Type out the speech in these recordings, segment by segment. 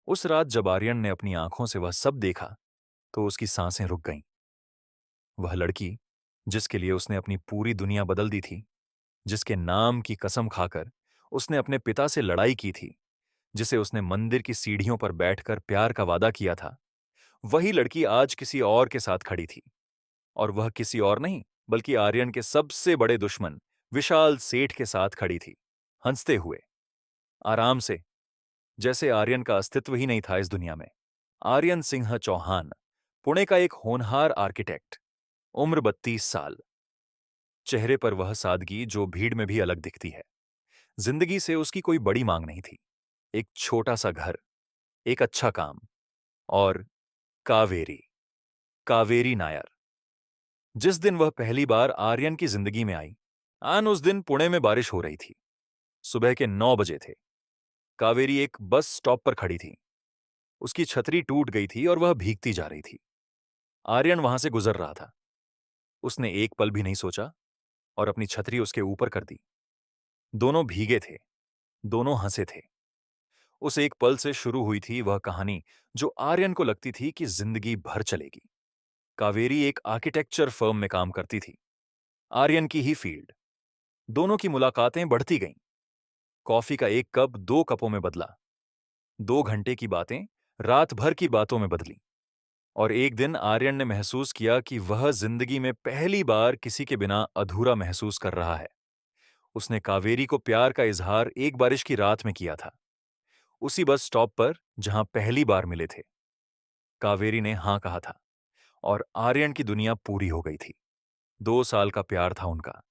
उस रात जब आर्यन ने अपनी आंखों से वह सब देखा, तो उसकी सांसें रुक गईं। वह लड़की, जिसके लिए उसने अपनी पूरी दुनिया बदल दी थी, जिसके नाम की कसम खाकर उसने अपने पिता से लड़ाई की थी, जिसे उसने मंदिर की सीढ़ियों पर बैठकर प्यार का वादा किया था, वही लड़की आज किसी और के साथ खड़ी थी। और वह किसी और नहीं, बल्कि आर्यन के सबसे बड़े दुश्मन विशाल सेठ के साथ खड़ी थी, हंसते हुए, आराम से, जैसे आर्यन का अस्तित्व ही नहीं था इस दुनिया में। आर्यन सिंह चौहान, पुणे का एक होनहार आर्किटेक्ट, उम्र 32 साल। चेहरे पर वह सादगी जो भीड़ में भी अलग दिखती है। जिंदगी से उसकी कोई बड़ी मांग नहीं थी। एक छोटा सा घर, एक अच्छा काम, और कावेरी, कावेरी नायर। जिस दिन वह पहली बार आर्यन की जिंदगी में आई, उस दिन पुणे में बारिश हो रही थी। सुबह के 9 बजे थे। कावेरी एक बस स्टॉप पर खड़ी थी। उसकी छतरी टूट गई थी और वह भीगती जा रही थी। आर्यन वहां से गुजर रहा था। उसने एक पल भी नहीं सोचा और अपनी छतरी उसके ऊपर कर दी। दोनों भीगे थे, दोनों हंसे थे। उस एक पल से शुरू हुई थी वह कहानी जो आर्यन को लगती थी कि जिंदगी भर चलेगी। कावेरी एक आर्किटेक्चर फर्म में काम करती थी, आर्यन की ही फील्ड। दोनों की मुलाकातें बढ़ती गईं। कॉफी का एक कप 2 कपों में बदला। 2 घंटे की बातें रात भर की बातों में बदली। और एक दिन आर्यन ने महसूस किया कि वह जिंदगी में पहली बार किसी के बिना अधूरा महसूस कर रहा है। उसने कावेरी को प्यार का इजहार एक बारिश की रात में किया था, उसी बस स्टॉप पर जहां पहली बार मिले थे। कावेरी ने हां कहा था और आर्यन की दुनिया पूरी हो गई थी। 2 साल का प्यार था उनका।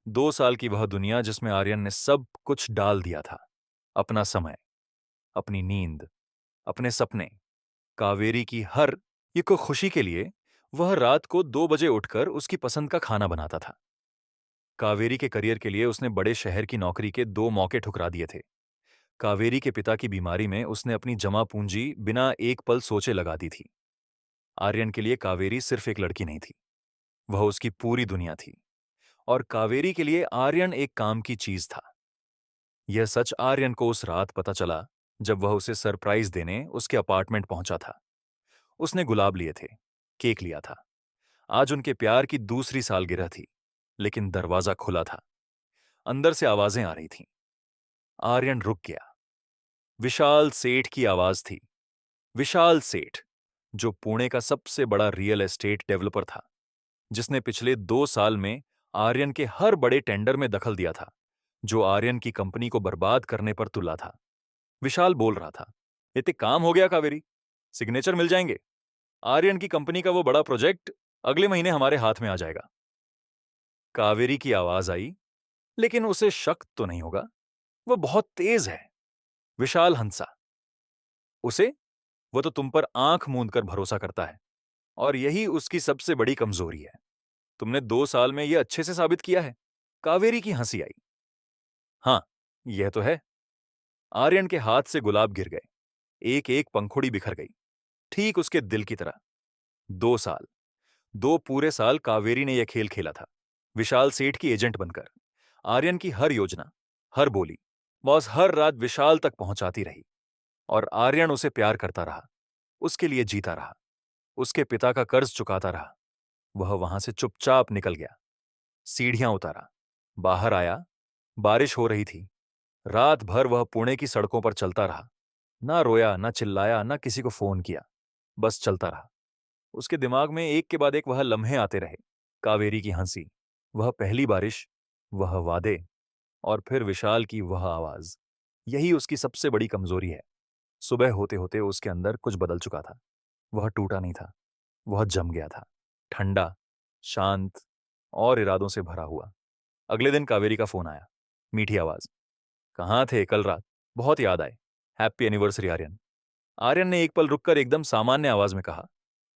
2 साल की वह दुनिया जिसमें आर्यन ने सब कुछ डाल दिया था। अपना समय, अपनी नींद, अपने सपने। कावेरी की हर एक खुशी के लिए वह रात को 2 बजे उठकर उसकी पसंद का खाना बनाता था। कावेरी के करियर के लिए उसने बड़े शहर की नौकरी के 2 मौके ठुकरा दिए थे। कावेरी के पिता की बीमारी में उसने अपनी जमा पूंजी बिना एक पल सोचे लगा दी थी। आर्यन के लिए कावेरी सिर्फ एक लड़की नहीं थी, वह उसकी पूरी दुनिया थी। और कावेरी के लिए आर्यन एक काम की चीज था। यह सच आर्यन को उस रात पता चला जब वह उसे सरप्राइज देने उसके अपार्टमेंट पहुंचा था। उसने गुलाब लिए थे, केक लिया था। आज उनके प्यार की दूसरी सालगिरह थी, लेकिन दरवाजा खुला था। अंदर से आवाजें आ रही थीं। आर्यन रुक गया। विशाल सेठ की आवाज थी। विशाल सेठ, जो पुणे का सबसे बड़ा रियल एस्टेट डेवलपर था, जिसने पिछले 2 साल में आर्यन के हर बड़े टेंडर में दखल दिया था, जो आर्यन की कंपनी को बर्बाद करने पर तुला था। विशाल बोल रहा था, इतने काम हो गया कावेरी, सिग्नेचर मिल जाएंगे। आर्यन की कंपनी का वो बड़ा प्रोजेक्ट अगले महीने हमारे हाथ में आ जाएगा। कावेरी की आवाज आई, लेकिन उसे शक तो नहीं होगा, वो बहुत तेज है। विशाल हंसा। उसे, वो तो तुम पर आंख मूंद कर भरोसा करता है, और यही उसकी सबसे बड़ी कमजोरी है। तुमने 2 साल में यह अच्छे से साबित किया है। कावेरी की हंसी आई। हाँ, यह तो है। आर्यन के हाथ से गुलाब गिर गए। एक एक पंखुड़ी बिखर गई, ठीक उसके दिल की तरह। 2 साल, 2 पूरे साल कावेरी ने यह खेल खेला था, विशाल सेठ की एजेंट बनकर। आर्यन की हर योजना, हर बोली, बॉस हर रात विशाल तक पहुंचाती रही। और आर्यन उसे प्यार करता रहा, उसके लिए जीता रहा, उसके पिता का कर्ज चुकाता रहा। वह वहां से चुपचाप निकल गया, सीढ़ियां उतारा, बाहर आया। बारिश हो रही थी। रात भर वह पुणे की सड़कों पर चलता रहा। ना रोया, ना चिल्लाया, ना किसी को फोन किया, बस चलता रहा। उसके दिमाग में एक के बाद एक वह लम्हे आते रहे। कावेरी की हंसी, वह पहली बारिश, वह वादे, और फिर विशाल की वह आवाज। यही उसकी सबसे बड़ी कमजोरी है। सुबह होते होते उसके अंदर कुछ बदल चुका था। वह टूटा नहीं था, वह जम गया था, ठंडा, शांत और इरादों से भरा हुआ। अगले दिन कावेरी का फोन आया। मीठी आवाज। कहाँ थे कल रात? बहुत याद आए। Happy anniversary Aryan. आर्यन ने एक पल रुककर एकदम सामान्य आवाज में कहा,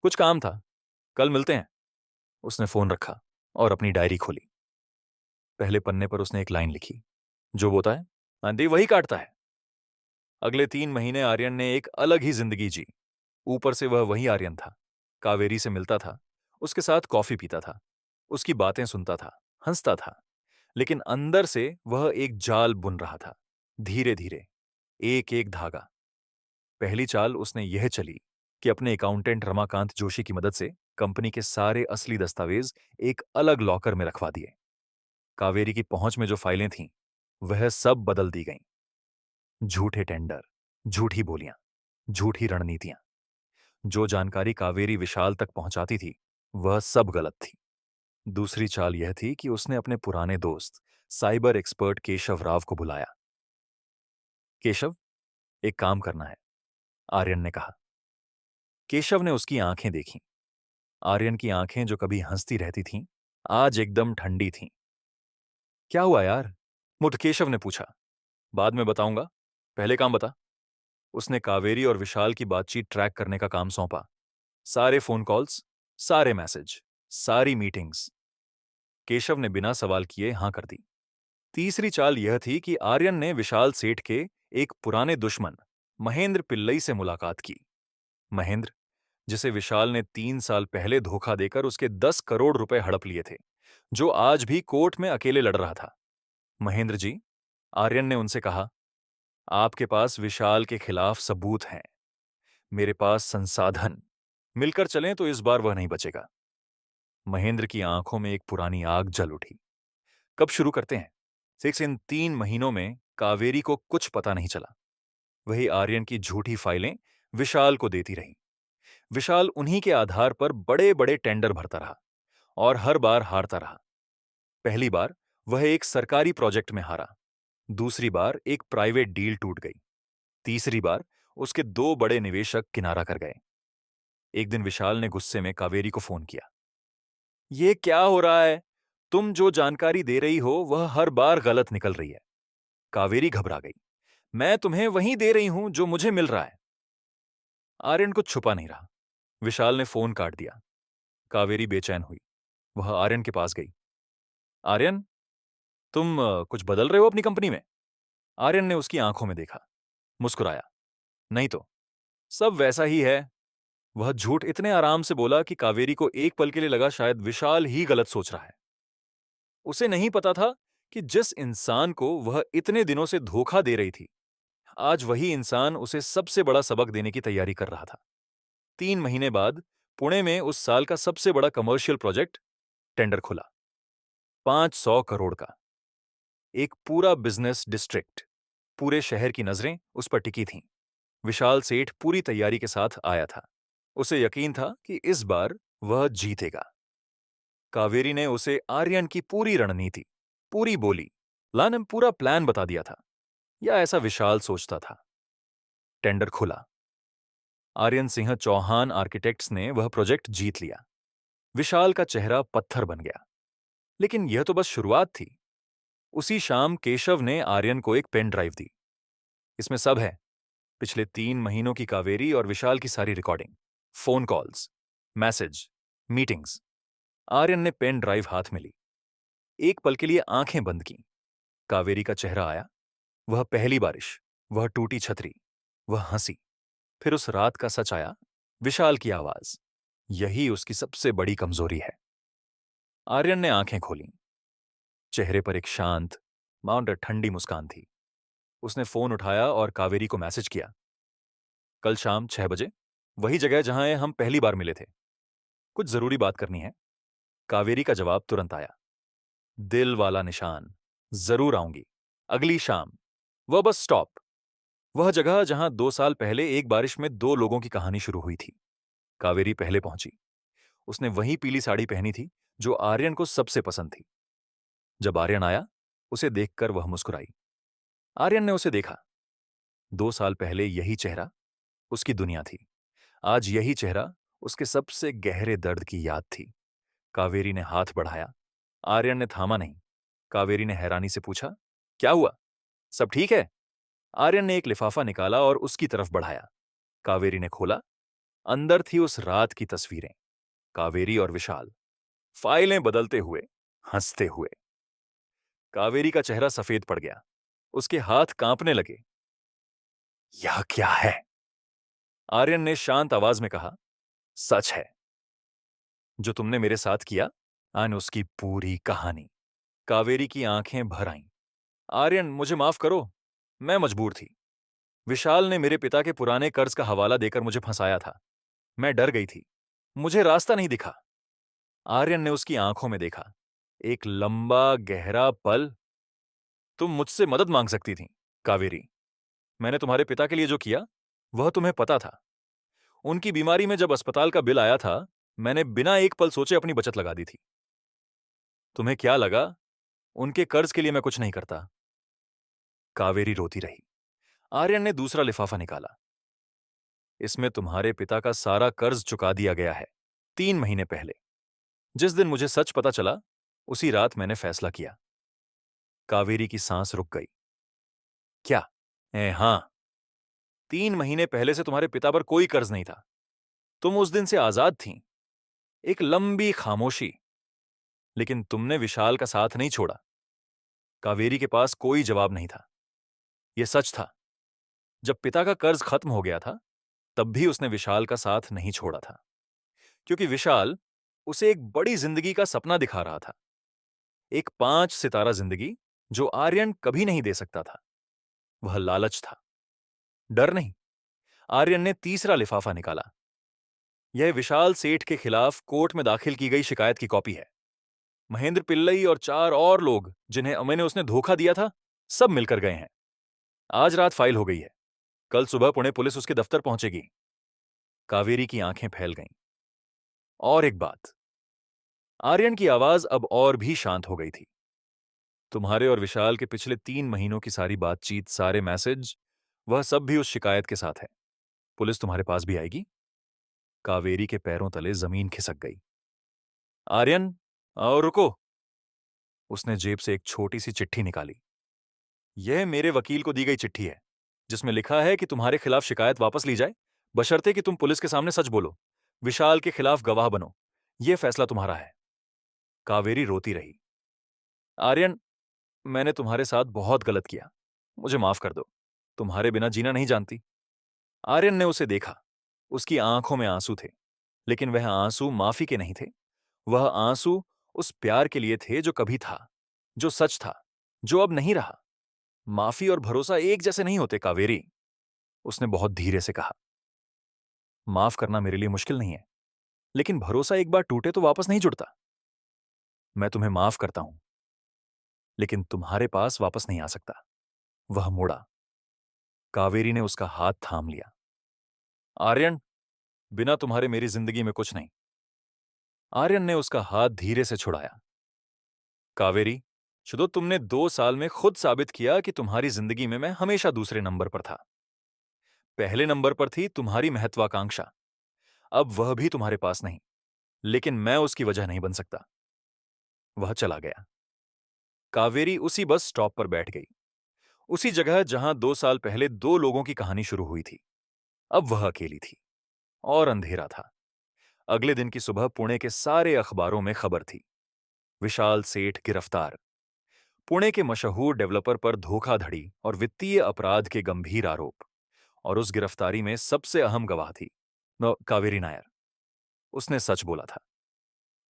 कुछ काम था, कल मिलते हैं। उसने फोन रखा और अपनी डायरी खोली। पहले पन्ने पर उसने एक लाइन लिखी, जो बोता है आंधी वही काटता है। अगले 3 महीने आर्यन ने एक अलग ही जिंदगी जी। ऊपर से वह वही आर्यन था। कावेरी से मिलता था, उसके साथ कॉफी पीता था, उसकी बातें सुनता था, हंसता था। लेकिन अंदर से वह एक जाल बुन रहा था, धीरे धीरे, एक एक धागा। पहली चाल उसने यह चली कि अपने अकाउंटेंट रमाकांत जोशी की मदद से कंपनी के सारे असली दस्तावेज एक अलग लॉकर में रखवा दिए। कावेरी की पहुंच में जो फाइलें थीं, वह सब बदल दी गईं। झूठे टेंडर, झूठी बोलियां, झूठी रणनीतियां। जो जानकारी कावेरी विशाल तक पहुंचाती थी, वह सब गलत थी। दूसरी चाल यह थी कि उसने अपने पुराने दोस्त साइबर एक्सपर्ट केशव राव को बुलाया। केशव, एक काम करना है, आर्यन ने कहा। केशव ने उसकी आंखें देखीं। आर्यन की आंखें जो कभी हंसती रहती थीं, आज एकदम ठंडी थीं। क्या हुआ यार? मुझ केशव ने पूछा। बाद में बताऊंगा, पहले काम बता। उसने कावेरी और विशाल की बातचीत ट्रैक करने का काम सौंपा। सारे फोन कॉल्स, सारे मैसेज, सारी मीटिंग्स। केशव ने बिना सवाल किए हां कर दी। तीसरी चाल यह थी कि आर्यन ने विशाल सेठ के एक पुराने दुश्मन महेंद्र पिल्लई से मुलाकात की। महेंद्र, जिसे विशाल ने 3 साल पहले धोखा देकर उसके 10 करोड़ रुपए हड़प लिए थे, जो आज भी कोर्ट में अकेले लड़ रहा था। महेंद्र जी, आर्यन ने उनसे कहा, आपके पास विशाल के खिलाफ सबूत हैं, मेरे पास संसाधन। मिलकर चलें तो इस बार वह नहीं बचेगा। महेंद्र की आंखों में एक पुरानी आग जल उठी। कब शुरू करते हैं? इन 3 महीनों में कावेरी को कुछ पता नहीं चला। वही आर्यन की झूठी फाइलें विशाल को देती रहीं। विशाल उन्हीं के आधार पर बड़े बड़े टेंडर भरता रहा और हर बार हारता रहा। पहली बार वह एक सरकारी प्रोजेक्ट में हारा, दूसरी बार एक प्राइवेट डील टूट गई, तीसरी बार उसके 2 बड़े निवेशक किनारा कर गए। एक दिन विशाल ने गुस्से में कावेरी को फोन किया। ये क्या हो रहा है? तुम जो जानकारी दे रही हो वह हर बार गलत निकल रही है। कावेरी घबरा गई। मैं तुम्हें वही दे रही हूं जो मुझे मिल रहा है। आर्यन कुछ छुपा नहीं रहा। विशाल ने फोन काट दिया। कावेरी बेचैन हुई। वह आर्यन के पास गई। आर्यन, तुम कुछ बदल रहे हो अपनी कंपनी में? आर्यन ने उसकी आंखों में देखा, मुस्कुराया। नहीं तो, सब वैसा ही है। वह झूठ इतने आराम से बोला कि कावेरी को एक पल के लिए लगा शायद विशाल ही गलत सोच रहा है। उसे नहीं पता था कि जिस इंसान को वह इतने दिनों से धोखा दे रही थी, आज वही इंसान उसे सबसे बड़ा सबक देने की तैयारी कर रहा था। 3 महीने बाद पुणे में उस साल का सबसे बड़ा कमर्शियल प्रोजेक्ट टेंडर खुला। 500 करोड़ का। एक पूरा बिजनेस डिस्ट्रिक्ट, पूरे शहर की नजरें उस पर टिकी थीं। विशाल सेठ पूरी तैयारी के साथ आया था। उसे यकीन था कि इस बार वह जीतेगा। कावेरी ने उसे आर्यन की पूरी रणनीति, पूरी बोली, लानम पूरा प्लान बता दिया था, या ऐसा विशाल सोचता था। टेंडर खुला। आर्यन सिंह चौहान आर्किटेक्ट्स ने वह प्रोजेक्ट जीत लिया। विशाल का चेहरा पत्थर बन गया। लेकिन यह तो बस शुरुआत थी। उसी शाम केशव ने आर्यन को एक पेन ड्राइव दी। इसमें सब है, पिछले 3 महीनों की कावेरी और विशाल की सारी recording, phone calls, message, meetings. Aryan ने पेन ड्राइव हाथ में ली। एक पल के लिए आंखें बंद की। कावेरी का चेहरा आया, वह पहली बारिश, वह टूटी छतरी, वह हंसी। फिर उस रात का सच आया, विशाल की आवाज। यही उसकी सबसे बड़ी कमजोरी है। आर्यन ने आंखें खोलीं। चेहरे पर एक शांत, माउंट ठंडी मुस्कान थी। उसने फोन उठाया और कावेरी को मैसेज किया। कल शाम 6 बजे, वही जगह जहां हम पहली बार मिले थे। कुछ जरूरी बात करनी है। कावेरी का जवाब तुरंत आया। दिल वाला निशान। जरूर आऊंगी। अगली शाम। वह बस स्टॉप। वह जगह जहां 2 साल पहले एक बारिश में 2 लोगों की कहानी शुरू हुई थी। कावेरी पहले पहुंची। उसने वही पीली साड़ी पहनी थी जो आर्यन को सबसे पसंद थी। जब आर्यन आया, उसे देखकर वह मुस्कुराई। आर्यन ने उसे देखा। 2 साल पहले यही चेहरा उसकी दुनिया थी। आज यही चेहरा उसके सबसे गहरे दर्द की याद थी। कावेरी ने हाथ बढ़ाया। आर्यन ने थामा नहीं। कावेरी ने हैरानी से पूछा, क्या हुआ? सब ठीक है? आर्यन ने एक लिफाफा निकाला और उसकी तरफ बढ़ाया। कावेरी ने खोला। अंदर थी उस रात की तस्वीरें, कावेरी और विशाल, फाइलें बदलते हुए, हंसते हुए। कावेरी का चेहरा सफेद पड़ गया। उसके हाथ कांपने लगे। यह क्या है? आर्यन ने शांत आवाज में कहा, सच है। जो तुमने मेरे साथ किया, आन उसकी पूरी कहानी। कावेरी की आंखें भर आईं। आर्यन, मुझे माफ करो, मैं मजबूर थी। विशाल ने मेरे पिता के पुराने कर्ज का हवाला देकर मुझे फंसाया था। मैं डर गई थी। मुझे रास्ता नहीं दिखा। आर्यन ने उसकी आंखों में देखा। एक लंबा गहरा पल। तुम मुझसे मदद मांग सकती थी, कावेरी। मैंने तुम्हारे पिता के लिए जो किया, वह तुम्हें पता था। उनकी बीमारी में जब अस्पताल का बिल आया था, मैंने बिना एक पल सोचे अपनी बचत लगा दी थी। तुम्हें क्या लगा, उनके कर्ज के लिए मैं कुछ नहीं करता? कावेरी रोती रही। आर्यन ने दूसरा लिफाफा निकाला। इसमें तुम्हारे पिता का सारा कर्ज चुका दिया गया है, 3 महीने पहले। जिस दिन मुझे सच पता चला, उसी रात मैंने फैसला किया। कावेरी की सांस रुक गई। क्या? हां, 3 महीने पहले से तुम्हारे पिता पर कोई कर्ज नहीं था। तुम उस दिन से आजाद थीं। एक लंबी खामोशी। लेकिन तुमने विशाल का साथ नहीं छोड़ा। कावेरी के पास कोई जवाब नहीं था। यह सच था। जब पिता का कर्ज खत्म हो गया था, तब भी उसने विशाल का साथ नहीं छोड़ा था। क्योंकि विशाल उसे एक बड़ी जिंदगी का सपना दिखा रहा था। एक 5 सितारा जिंदगी जो आर्यन कभी नहीं दे सकता था। वह लालच था, डर नहीं। आर्यन ने तीसरा लिफाफा निकाला। यह विशाल सेठ के खिलाफ कोर्ट में दाखिल की गई शिकायत की कॉपी है। महेंद्र पिल्लई और 4 और लोग जिन्हें मैंने उसने धोखा दिया था, सब मिलकर गए हैं। आज रात फाइल हो गई है। कल सुबह पुणे पुलिस उसके दफ्तर पहुंचेगी। कावेरी की आंखें फैल गईं। और एक बात। आर्यन की आवाज अब और भी शांत हो गई थी। तुम्हारे और विशाल के पिछले 3 महीनों की सारी बातचीत, सारे मैसेज, वह सब भी उस शिकायत के साथ है। पुलिस तुम्हारे पास भी आएगी। कावेरी के पैरों तले जमीन खिसक गई। आर्यन, आओ रुको। उसने जेब से एक छोटी सी चिट्ठी निकाली। यह मेरे वकील को दी गई चिट्ठी है, जिसमें लिखा है कि तुम्हारे खिलाफ शिकायत वापस ली जाए, बशर्ते कि तुम पुलिस के सामने सच बोलो, विशाल के खिलाफ गवाह बनो। यह फैसला तुम्हारा है। कावेरी रोती रही। आर्यन, मैंने तुम्हारे साथ बहुत गलत किया। मुझे माफ कर दो। तुम्हारे बिना जीना नहीं जानती। आर्यन ने उसे देखा। उसकी आंखों में आंसू थे, लेकिन वह आंसू माफी के नहीं थे। वह आंसू उस प्यार के लिए थे जो कभी था, जो सच था, जो अब नहीं रहा। माफी और भरोसा एक जैसे नहीं होते, कावेरी। उसने बहुत धीरे से कहा। माफ करना मेरे लिए मुश्किल नहीं है, लेकिन भरोसा एक बार टूटे तो वापस नहीं जुड़ता। मैं तुम्हें माफ करता हूं, लेकिन तुम्हारे पास वापस नहीं आ सकता। वह मुड़ा। कावेरी ने उसका हाथ थाम लिया। आर्यन, बिना तुम्हारे मेरी जिंदगी में कुछ नहीं। आर्यन ने उसका हाथ धीरे से छुड़ाया। कावेरी, शुद्ध, तुमने 2 साल में खुद साबित किया कि तुम्हारी जिंदगी में मैं हमेशा दूसरे नंबर पर था। पहले नंबर पर थी तुम्हारी महत्वाकांक्षा। अब वह भी तुम्हारे पास नहीं, लेकिन मैं उसकी वजह नहीं बन सकता। वह चला गया। कावेरी उसी बस स्टॉप पर बैठ गई, उसी जगह जहां 2 साल पहले 2 लोगों की कहानी शुरू हुई थी। अब वह अकेली थी और अंधेरा था। अगले दिन की सुबह पुणे के सारे अखबारों में खबर थी। विशाल सेठ गिरफ्तार। पुणे के मशहूर डेवलपर पर धोखाधड़ी और वित्तीय अपराध के गंभीर आरोप। और उस गिरफ्तारी में सबसे अहम गवाह थी कावेरी नायर। उसने सच बोला था।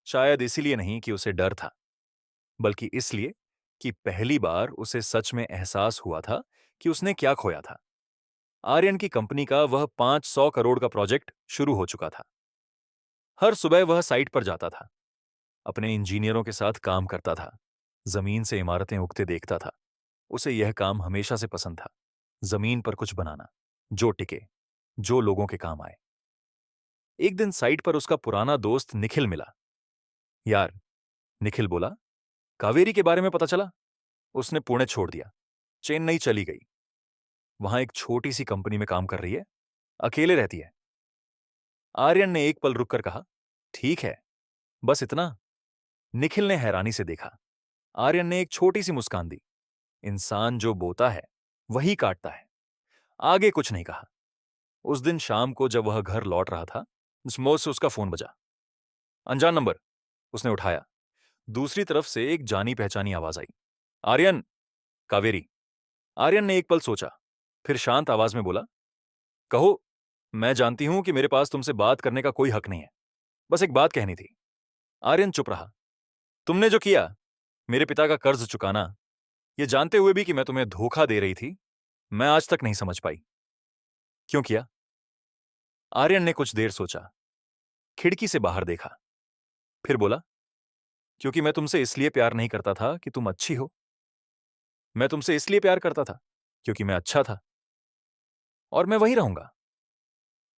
शायद इसीलिए नहीं कि उसे डर था, बल्कि इसलिए कि पहली बार उसे सच में एहसास हुआ था कि उसने क्या खोया था। आर्यन की कंपनी का वह 500 करोड़ का प्रोजेक्ट शुरू हो चुका था। हर सुबह वह साइट पर जाता था, अपने इंजीनियरों के साथ काम करता था, जमीन से इमारतें उगते देखता था। उसे यह काम हमेशा से पसंद था, जमीन पर कुछ बनाना, जो टिके, जो लोगों के काम आए। एक दिन साइट पर उसका पुराना दोस्त निखिल मिला। यार, निखिल बोला, कावेरी के बारे में पता चला? उसने पुणे छोड़ दिया, चेन्नई चली गई। वहां एक छोटी सी कंपनी में काम कर रही है, अकेले रहती है। आर्यन ने एक पल रुककर कहा, ठीक है, बस इतना? निखिल ने हैरानी से देखा। आर्यन ने एक छोटी सी मुस्कान दी। इंसान जो बोता है, वही काटता है। आगे कुछ नहीं कहा। उस दिन शाम को जब वह घर लौट रहा था, स्मोर से उसका फोन बजा। अनजान नंबर। उसने उठाया। दूसरी तरफ से एक जानी पहचानी आवाज आई। आर्यन। कावेरी। आर्यन ने एक पल सोचा, फिर शांत आवाज में बोला, कहो। मैं जानती हूं कि मेरे पास तुमसे बात करने का कोई हक नहीं है, बस एक बात कहनी थी। आर्यन चुप रहा। तुमने जो किया, मेरे पिता का कर्ज चुकाना, यह जानते हुए भी कि मैं तुम्हें धोखा दे रही थी, मैं आज तक नहीं समझ पाई। क्यों किया? आर्यन ने कुछ देर सोचा, खिड़की से बाहर देखा, फिर बोला, क्योंकि मैं तुमसे इसलिए प्यार नहीं करता था कि तुम अच्छी हो। मैं तुमसे इसलिए प्यार करता था क्योंकि मैं अच्छा था, और मैं वही रहूंगा,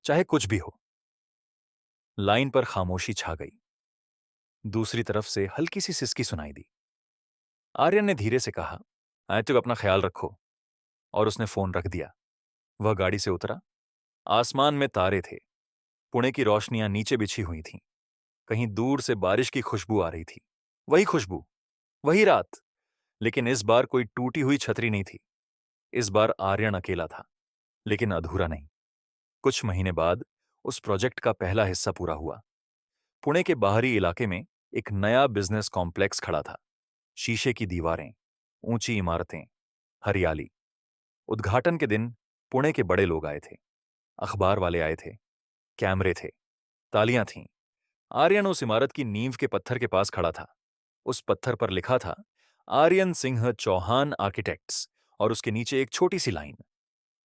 चाहे कुछ भी हो। लाइन पर खामोशी छा गई। दूसरी तरफ से हल्की सी सिसकी सुनाई दी। आर्यन ने धीरे से कहा, आए तो अपना ख्याल रखो, और उसने फोन रख दिया। वह गाड़ी से उतरा। आसमान में तारे थे। पुणे की रोशनियां नीचे बिछी हुई थीं। कहीं दूर से बारिश की खुशबू आ रही थी। वही खुशबू, वही रात। लेकिन इस बार कोई टूटी हुई छतरी नहीं थी। इस बार आर्यन अकेला था, लेकिन अधूरा नहीं। कुछ महीने बाद उस प्रोजेक्ट का पहला हिस्सा पूरा हुआ। पुणे के बाहरी इलाके में एक नया बिजनेस कॉम्प्लेक्स खड़ा था। शीशे की दीवारें, ऊंची इमारतें, हरियाली। उद्घाटन के दिन पुणे के बड़े लोग आए थे। अखबार वाले आए थे। कैमरे थे। तालियां थीं। आर्यन उस इमारत की नींव के पत्थर के पास खड़ा था। उस पत्थर पर लिखा था, आर्यन सिंह चौहान आर्किटेक्ट्स, और उसके नीचे एक छोटी सी लाइन,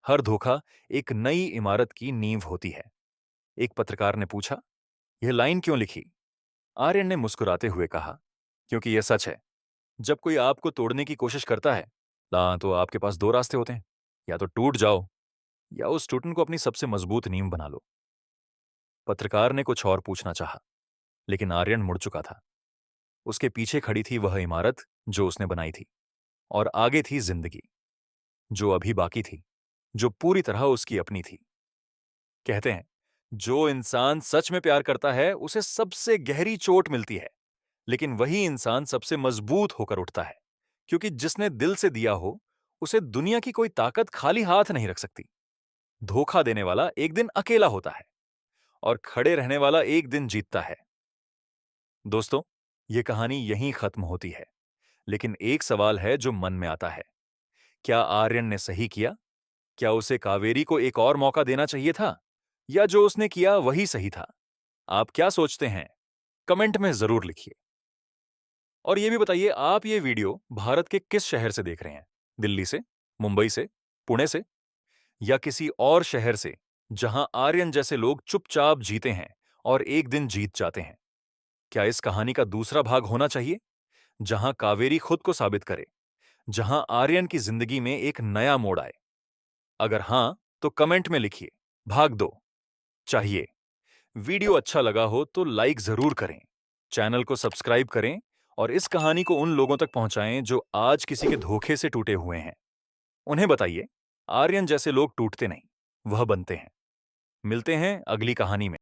हर धोखा एक नई इमारत की नींव होती है। एक पत्रकार ने पूछा, यह लाइन क्यों लिखी? आर्यन ने मुस्कुराते हुए कहा, क्योंकि यह सच है। जब कोई आपको तोड़ने की कोशिश करता है, तो आपके पास दो रास्ते होते हैं, या तो टूट जाओ, या उस टूटन को अपनी सबसे मजबूत नींव बना लो। पत्रकार ने कुछ और पूछना चाहा, लेकिन आर्यन मुड़ चुका था। उसके पीछे खड़ी थी वह इमारत जो उसने बनाई थी, और आगे थी जिंदगी, जो अभी बाकी थी, जो पूरी तरह उसकी अपनी थी। कहते हैं, जो इंसान सच में प्यार करता है उसे सबसे गहरी चोट मिलती है, लेकिन वही इंसान सबसे मजबूत होकर उठता है, क्योंकि जिसने दिल से दिया हो, उसे दुनिया की कोई ताकत खाली हाथ नहीं रख सकती। धोखा देने वाला एक दिन अकेला होता है, और खड़े रहने वाला एक दिन जीतता है। दोस्तों, यह कहानी यहीं खत्म होती है, लेकिन एक सवाल है जो मन में आता है, क्या आर्यन ने सही किया? क्या उसे कावेरी को एक और मौका देना चाहिए था, या जो उसने किया वही सही था? आप क्या सोचते हैं? कमेंट में जरूर लिखिए। और यह भी बताइए, आप ये वीडियो भारत के किस शहर से देख रहे हैं? दिल्ली से, मुंबई से, पुणे से, या किसी और शहर से जहां आर्यन जैसे लोग चुपचाप जीते हैं और एक दिन जीत जाते हैं? क्या इस कहानी का दूसरा भाग होना चाहिए, जहां कावेरी खुद को साबित करे, जहां आर्यन की जिंदगी में एक नया मोड़ आए? अगर हां, तो कमेंट में लिखिए, भाग दो चाहिए। वीडियो अच्छा लगा हो तो लाइक जरूर करें, चैनल को सब्सक्राइब करें, और इस कहानी को उन लोगों तक पहुंचाएं जो आज किसी के धोखे से टूटे हुए हैं। उन्हें बताइए, आर्यन जैसे लोग टूटते नहीं, वह बनते हैं। मिलते हैं अगली कहानी में।